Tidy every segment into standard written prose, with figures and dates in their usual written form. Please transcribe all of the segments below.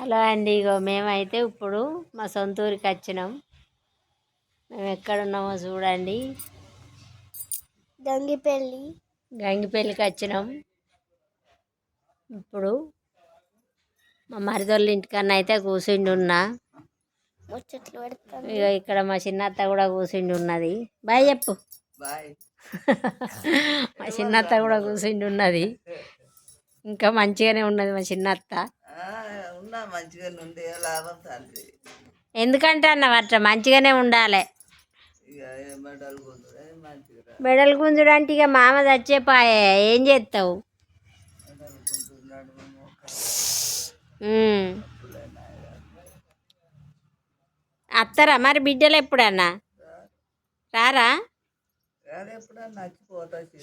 Hello అండి, ఇగో మేమైతే ఇప్పుడు మా సొంత ఊరికి వచ్చినాం. మేము ఎక్కడున్నామో చూడండి. గంగిపల్లికి వచ్చినాం. ఇప్పుడు మా మరిదోళ్ళ ఇంటికన్నా అయితే కూర్చుండి ఉన్నా. ఇక ఇక్కడ మా చిన్నత్త కూడా కూర్చుండి ఉన్నది. బాయ్ చెప్పు. మా చిన్నత్త కూడా కూర్చుండి ఉన్నది. ఇంకా మంచిగానే ఉన్నది మా చిన్నత్త. ఎందుకంటే అన్న అట్లా మంచిగానే ఉండాలి. మెడల్ గుంజుడు అంటే ఇక మామ చచ్చేపాయే, ఏం చేస్తావు? అత్తరా మరి బిడ్డలు ఎప్పుడన్నా రారా?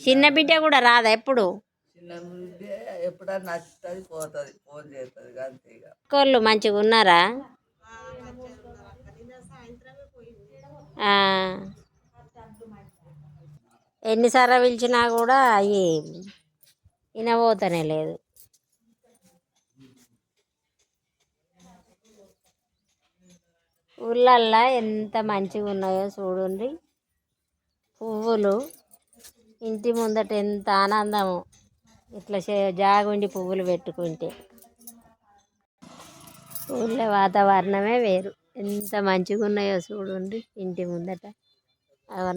చిన్న బిడ్డ కూడా రాదా ఎప్పుడు? కోళ్ళు మంచిగా ఉన్నారా? ఎన్నిసార్లు పిలిచినా కూడా అవి వినబోతనే లేదు. ఊళ్ళల్లో ఎంత మంచిగా ఉన్నాయో చూడండి. పువ్వులు ఇంటి ముందట ఎంత ఆనందము. ఇట్లా జాగుండి పువ్వులు పెట్టుకుంటే ఊళ్ళో వాతావరణమే వేరు. ఎంత మంచిగా ఉన్నాయో చూడండి ఇంటి ముందట.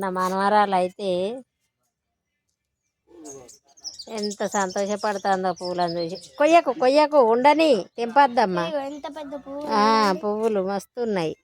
నా మనవరాలు అయితే ఎంత సంతోషపడుతుందో పూలను చూసి. కొయ్యకు ఉండని, తెంపద్దమ్మా. పువ్వులు మస్తున్నాయి.